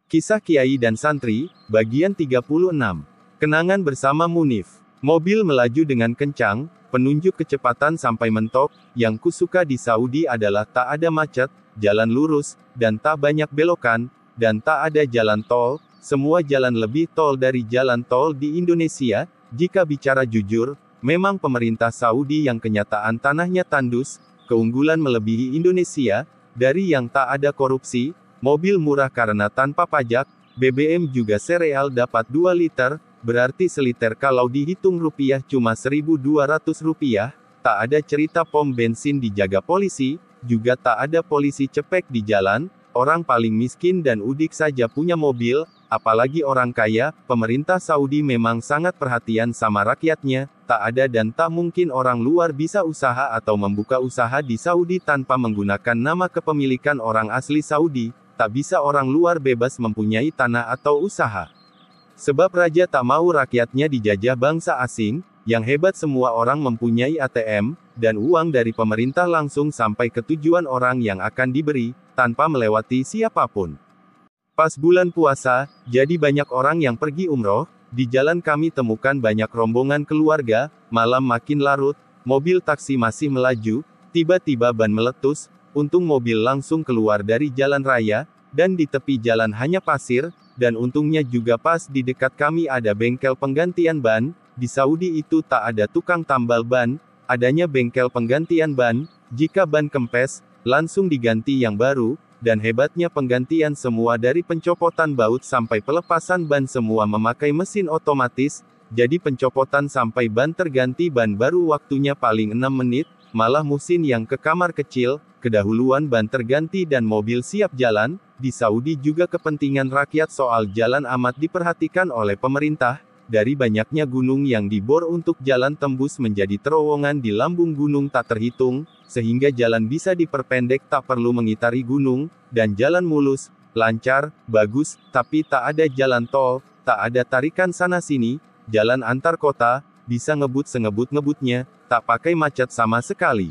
Kisah Kiai dan Santri, bagian 36. Kenangan bersama Munif. Mobil melaju dengan kencang, penunjuk kecepatan sampai mentok. Yang kusuka di Saudi adalah tak ada macet, jalan lurus, dan tak banyak belokan, dan tak ada jalan tol. Semua jalan lebih tol dari jalan tol di Indonesia. Jika bicara jujur, memang pemerintah Saudi yang kenyataan tanahnya tandus, keunggulan melebihi Indonesia, dari yang tak ada korupsi, mobil murah karena tanpa pajak, BBM juga sereal dapat 2 liter, berarti seliter kalau dihitung rupiah cuma Rp1.200, tak ada cerita pom bensin dijaga polisi, juga tak ada polisi cepek di jalan, orang paling miskin dan udik saja punya mobil, apalagi orang kaya. Pemerintah Saudi memang sangat perhatian sama rakyatnya, tak ada dan tak mungkin orang luar bisa usaha atau membuka usaha di Saudi tanpa menggunakan nama kepemilikan orang asli Saudi. Tak bisa orang luar bebas mempunyai tanah atau usaha. Sebab raja tak mau rakyatnya dijajah bangsa asing, yang hebat semua orang mempunyai ATM, dan uang dari pemerintah langsung sampai ke tujuan orang yang akan diberi, tanpa melewati siapapun. Pas bulan puasa, jadi banyak orang yang pergi umroh, di jalan kami temukan banyak rombongan keluarga, malam makin larut, mobil taksi masih melaju, tiba-tiba ban meletus, untung mobil langsung keluar dari jalan raya, dan di tepi jalan hanya pasir, dan untungnya juga pas di dekat kami ada bengkel penggantian ban. Di Saudi itu tak ada tukang tambal ban, adanya bengkel penggantian ban. Jika ban kempes, langsung diganti yang baru, dan hebatnya penggantian semua dari pencopotan baut sampai pelepasan ban semua memakai mesin otomatis, jadi pencopotan sampai ban terganti ban baru waktunya paling 6 menit, malah musim yang ke kamar kecil, kedahuluan ban terganti dan mobil siap jalan. Di Saudi juga kepentingan rakyat soal jalan amat diperhatikan oleh pemerintah, dari banyaknya gunung yang dibor untuk jalan tembus menjadi terowongan di lambung gunung tak terhitung, sehingga jalan bisa diperpendek tak perlu mengitari gunung, dan jalan mulus, lancar, bagus, tapi tak ada jalan tol, tak ada tarikan sana-sini, jalan antar kota, bisa ngebut sengebut-ngebutnya, tak pakai macet sama sekali.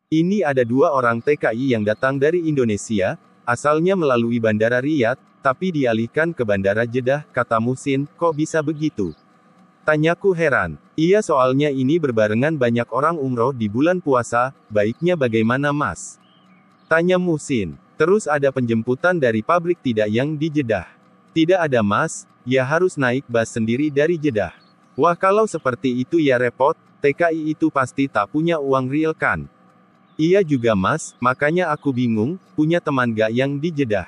Ini ada 2 orang TKI yang datang dari Indonesia, asalnya melalui Bandara Riyadh, tapi dialihkan ke Bandara Jeddah, kata Musin, kok bisa begitu? Tanyaku heran. Iya soalnya ini berbarengan banyak orang umroh di bulan puasa, baiknya bagaimana mas? Tanya Musin. Terus ada penjemputan dari pabrik tidak yang di Jeddah? Tidak ada mas, ya harus naik bus sendiri dari Jeddah. Wah kalau seperti itu ya repot, TKI itu pasti tak punya uang real kan? Iya juga mas, makanya aku bingung, punya teman gak yang di Jeddah?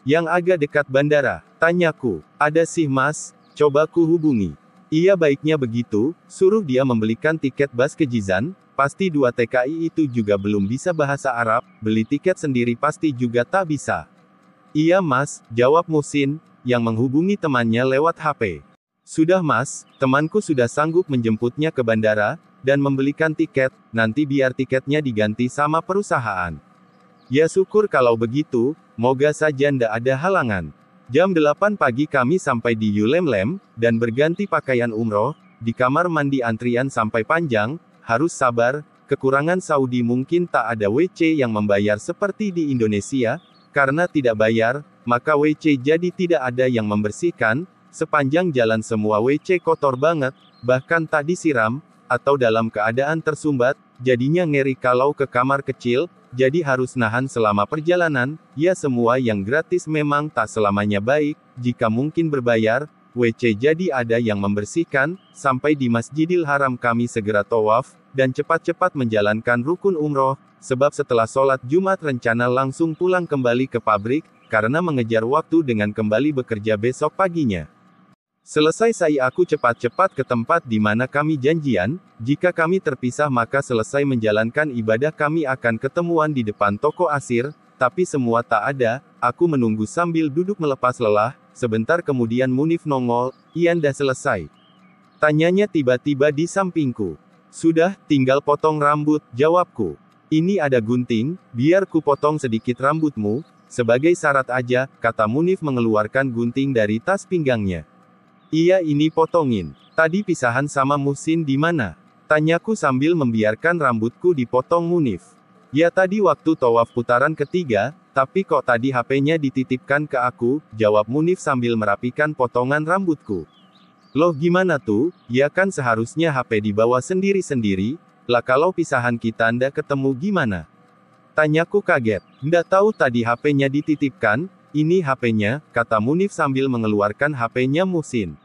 Yang agak dekat bandara, tanyaku. Ada sih mas, coba ku hubungi. Iya baiknya begitu, suruh dia membelikan tiket bus ke Jizan, pasti 2 TKI itu juga belum bisa bahasa Arab, beli tiket sendiri pasti juga tak bisa. Iya mas, jawab Musin, yang menghubungi temannya lewat HP. Sudah mas, temanku sudah sanggup menjemputnya ke bandara, dan membelikan tiket, nanti biar tiketnya diganti sama perusahaan. Ya syukur kalau begitu, moga saja ndak ada halangan. Jam 8 pagi kami sampai di Yulemlem, dan berganti pakaian umroh, di kamar mandi antrian sampai panjang, harus sabar, kekurangan Saudi mungkin tak ada WC yang membayar seperti di Indonesia, karena tidak bayar, maka WC jadi tidak ada yang membersihkan, sepanjang jalan semua WC kotor banget, bahkan tak disiram, atau dalam keadaan tersumbat, jadinya ngeri kalau ke kamar kecil, jadi harus nahan selama perjalanan. Ya semua yang gratis memang tak selamanya baik, jika mungkin berbayar, WC jadi ada yang membersihkan. Sampai di Masjidil Haram kami segera tawaf, dan cepat-cepat menjalankan rukun umroh, sebab setelah sholat Jumat rencana langsung pulang kembali ke pabrik, karena mengejar waktu dengan kembali bekerja besok paginya. Selesai aku cepat-cepat ke tempat di mana kami janjian, jika kami terpisah maka selesai menjalankan ibadah kami akan ketemuan di depan toko asir, tapi semua tak ada, aku menunggu sambil duduk melepas lelah, sebentar kemudian Munif nongol, Ian dah selesai. Tanyanya tiba-tiba di sampingku. Sudah, tinggal potong rambut, jawabku. Ini ada gunting, biar ku potong sedikit rambutmu, sebagai syarat aja, kata Munif mengeluarkan gunting dari tas pinggangnya. Iya ini potongin. Tadi pisahan sama Musin di mana? Tanyaku sambil membiarkan rambutku dipotong Munif. Ya tadi waktu tawaf putaran ketiga, Tapi kok tadi HP-nya dititipkan ke aku, jawab Munif sambil merapikan potongan rambutku. Loh gimana tuh, ya kan seharusnya HP dibawa sendiri-sendiri, lah kalau pisahan kita ndak ketemu gimana? Tanyaku kaget, ndak tahu tadi HP-nya dititipkan, ini HP-nya, kata Munif sambil mengeluarkan HP-nya Muhsin.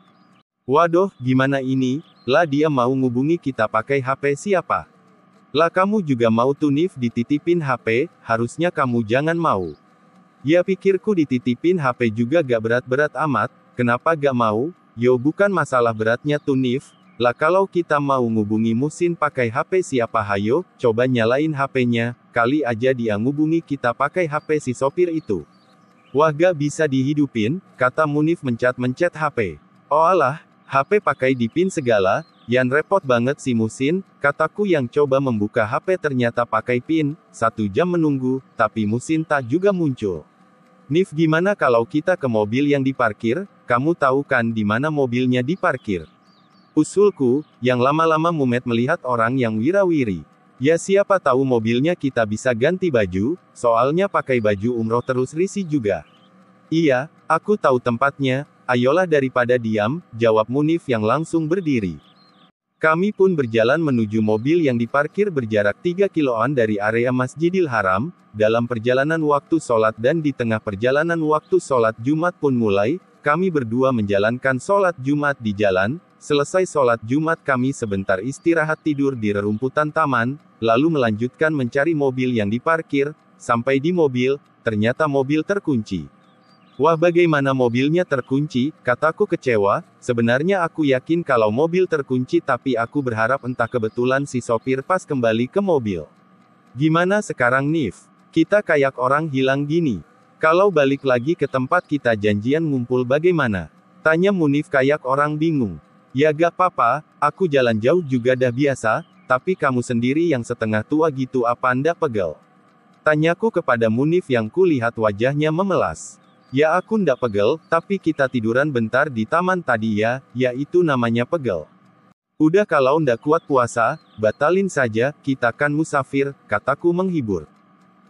Waduh, gimana ini, lah dia mau ngubungi kita pakai HP siapa? Lah kamu juga mau tuh Nif dititipin HP, harusnya kamu jangan mau. Ya pikirku dititipin HP juga gak berat-berat amat, kenapa gak mau? Yo bukan masalah beratnya tuh Nif, lah kalau kita mau ngubungi Muhsin pakai HP siapa hayo, coba nyalain HP-nya, kali aja dia ngubungi kita pakai HP si sopir itu. Wah gak bisa dihidupin, kata Munif mencet-mencet HP. Oh alah, HP pakai dipin segala, yan repot banget si Muhsin, kataku yang coba membuka HP ternyata pakai pin, 1 jam menunggu, tapi Muhsin tak juga muncul. Nif gimana kalau kita ke mobil yang diparkir, kamu tahu kan di mana mobilnya diparkir? Usulku, yang lama-lama mumet melihat orang yang wirawiri. Ya siapa tahu mobilnya kita bisa ganti baju, soalnya pakai baju umroh terus risih juga. Iya, aku tahu tempatnya, ayolah daripada diam, jawab Munif yang langsung berdiri. Kami pun berjalan menuju mobil yang diparkir berjarak 3 kiloan dari area Masjidil Haram, dalam perjalanan waktu sholat dan di tengah perjalanan waktu sholat Jumat pun mulai, kami berdua menjalankan sholat Jumat di jalan, selesai sholat Jumat kami sebentar istirahat tidur di rerumputan taman, lalu melanjutkan mencari mobil yang diparkir, sampai di mobil, ternyata mobil terkunci. Wah bagaimana mobilnya terkunci, kataku kecewa, sebenarnya aku yakin kalau mobil terkunci tapi aku berharap entah kebetulan si sopir pas kembali ke mobil. Gimana sekarang Nif? Kita kayak orang hilang gini. Kalau balik lagi ke tempat kita janjian ngumpul bagaimana? Tanya Munif kayak orang bingung. Ya gak apa-apa, aku jalan jauh juga dah biasa, tapi kamu sendiri yang setengah tua gitu apa ndak pegel? Tanyaku kepada Munif yang kulihat wajahnya memelas. Ya aku ndak pegel, tapi kita tiduran bentar di taman tadi ya itu namanya pegel. Udah kalau ndak kuat puasa, batalin saja, kita kan musafir, kataku menghibur.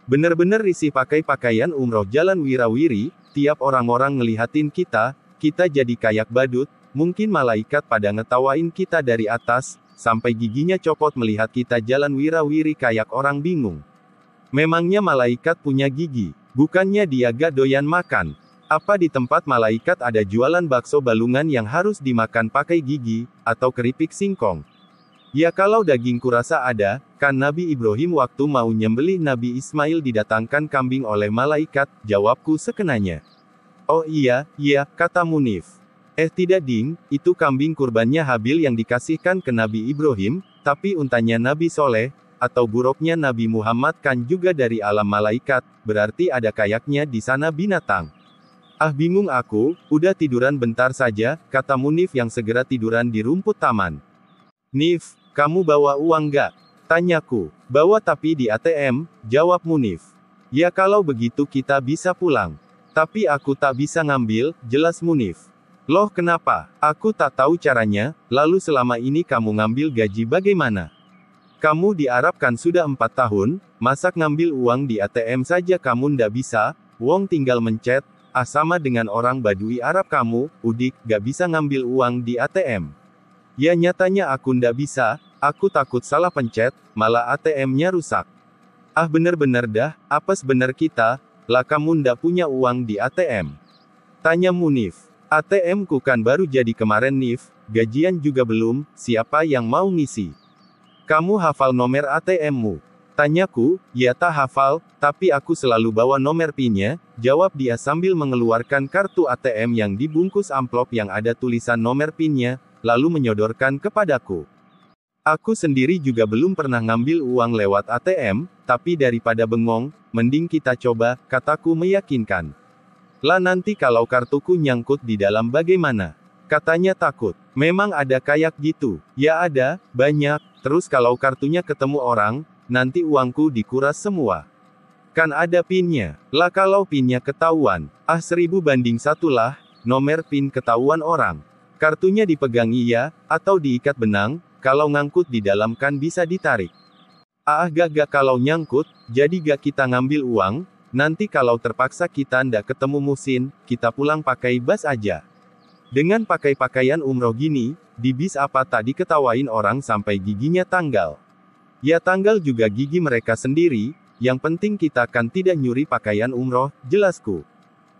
Bener-bener risih pakai pakaian umroh jalan wirawiri, tiap orang-orang ngelihatin kita jadi kayak badut, mungkin malaikat pada ngetawain kita dari atas, sampai giginya copot melihat kita jalan wirawiri kayak orang bingung. Memangnya malaikat punya gigi? Bukannya dia gak doyan makan? Apa di tempat malaikat ada jualan bakso balungan yang harus dimakan pakai gigi, atau keripik singkong? Ya kalau daging kurasa ada, kan Nabi Ibrahim waktu mau nyembelih Nabi Ismail didatangkan kambing oleh malaikat, jawabku sekenanya. Oh iya, kata Munif. Tidak ding, itu kambing kurbannya Habil yang dikasihkan ke Nabi Ibrahim, tapi untanya Nabi Soleh, atau buruknya Nabi Muhammad kan juga dari alam malaikat, berarti ada kayaknya di sana binatang. Ah bingung aku, udah tiduran bentar saja, kata Munif yang segera tiduran di rumput taman. Nif, kamu bawa uang gak? Tanyaku. Bawa tapi di ATM, jawab Munif. Ya kalau begitu kita bisa pulang. Tapi aku tak bisa ngambil, jelas Munif. Loh kenapa? Aku tak tahu caranya, lalu selama ini kamu ngambil gaji bagaimana? Kamu di Arab kan sudah 4 tahun, masa ngambil uang di ATM saja kamu ndak bisa, wong tinggal mencet, sama dengan orang Badui Arab kamu, udik, gak bisa ngambil uang di ATM. Ya nyatanya aku ndak bisa, aku takut salah pencet, malah ATM-nya rusak. Ah bener-bener dah, apes bener kita, lah kamu ndak punya uang di ATM. Tanya Munif. ATM ku kan baru jadi kemarin Nif, gajian juga belum, siapa yang mau ngisi? Kamu hafal nomor ATM-mu? Tanyaku, ya tak hafal, tapi aku selalu bawa nomor PIN-nya, jawab dia sambil mengeluarkan kartu ATM yang dibungkus amplop yang ada tulisan nomor PIN-nya, lalu menyodorkan kepadaku. Aku sendiri juga belum pernah ngambil uang lewat ATM, tapi daripada bengong, mending kita coba, kataku meyakinkan. Lah nanti kalau kartuku nyangkut di dalam bagaimana? Katanya takut. Memang ada kayak gitu? Ya ada, banyak. Terus kalau kartunya ketemu orang, nanti uangku dikuras semua. Kan ada PIN-nya. Lah kalau PIN-nya ketahuan, 1000 banding 1 lah, nomor PIN ketahuan orang. Kartunya dipegang iya, atau diikat benang, kalau ngangkut di dalam kan bisa ditarik. Gak kalau nyangkut, jadi gak kita ngambil uang, Nanti kalau terpaksa kita ndak ketemu Musin, kita pulang pakai bus aja. Dengan pakai pakaian umroh gini, di bis apa tak diketawain orang sampai giginya tanggal. Ya tanggal juga gigi mereka sendiri, yang penting kita kan tidak nyuri pakaian umroh, jelasku.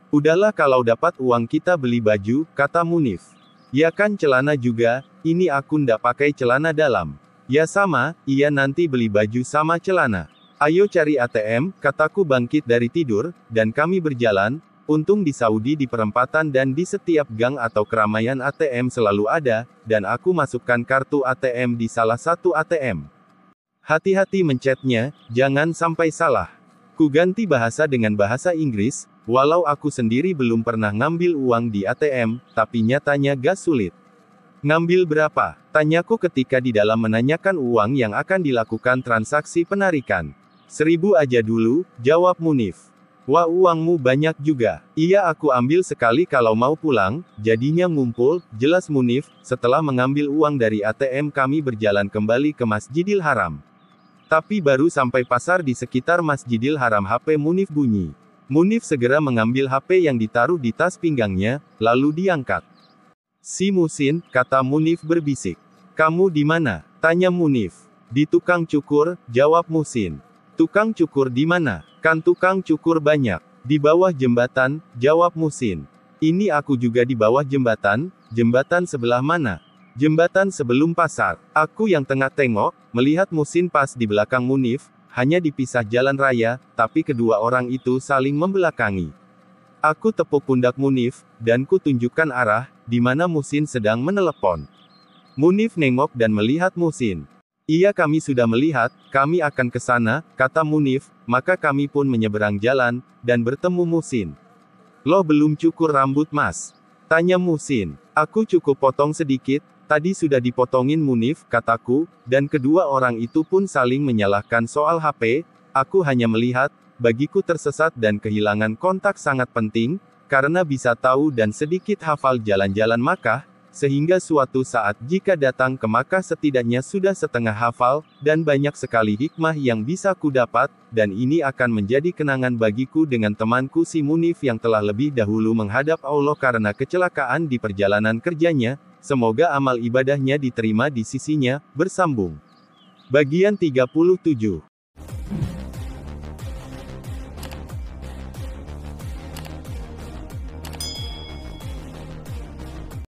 Udahlah kalau dapat uang kita beli baju, kata Munif. Ya kan celana juga, ini aku ndak pakai celana dalam. Ya sama, iya nanti beli baju sama celana. Ayo cari ATM, kataku bangkit dari tidur, dan kami berjalan. Untung di Saudi di perempatan dan di setiap gang atau keramaian ATM selalu ada, dan aku masukkan kartu ATM di salah satu ATM. Hati-hati mencetnya, jangan sampai salah. Ku ganti bahasa dengan bahasa Inggris, walau aku sendiri belum pernah ngambil uang di ATM, tapi nyatanya gak sulit. Ngambil berapa? Tanyaku ketika di dalam menanyakan uang yang akan dilakukan transaksi penarikan. 1.000 aja dulu, jawab Munif. Wah uangmu banyak juga. Iya aku ambil sekali kalau mau pulang, jadinya ngumpul, jelas Munif. Setelah mengambil uang dari ATM kami berjalan kembali ke Masjidil Haram. Tapi baru sampai pasar di sekitar Masjidil Haram HP Munif bunyi. Munif segera mengambil HP yang ditaruh di tas pinggangnya, lalu diangkat. Si Musin, kata Munif berbisik. Kamu di mana? Tanya Munif. Di tukang cukur, jawab Musin. Tukang cukur di mana? Kan tukang cukur banyak. Di bawah jembatan, jawab Musin. Ini aku juga di bawah jembatan. Jembatan sebelah mana? Jembatan sebelum pasar. Aku yang tengah tengok, melihat Musin pas di belakang Munif, hanya dipisah jalan raya, tapi kedua orang itu saling membelakangi. Aku tepuk pundak Munif, dan ku tunjukkan arah, di mana Musin sedang menelepon. Munif nengok dan melihat Musin. Iya kami sudah melihat, kami akan ke sana, kata Munif, maka kami pun menyeberang jalan, dan bertemu Musin. Loh belum cukur rambut mas? Tanya Musin. Aku cukup potong sedikit, tadi sudah dipotongin Munif, kataku, dan kedua orang itu pun saling menyalahkan soal HP, aku hanya melihat, bagiku tersesat dan kehilangan kontak sangat penting, karena bisa tahu dan sedikit hafal jalan-jalan Makkah, sehingga suatu saat jika datang ke Makkah setidaknya sudah setengah hafal, dan banyak sekali hikmah yang bisa ku dapat, dan ini akan menjadi kenangan bagiku dengan temanku si Munif yang telah lebih dahulu menghadap Allah karena kecelakaan di perjalanan kerjanya, semoga amal ibadahnya diterima di sisinya, bersambung. Bagian 37.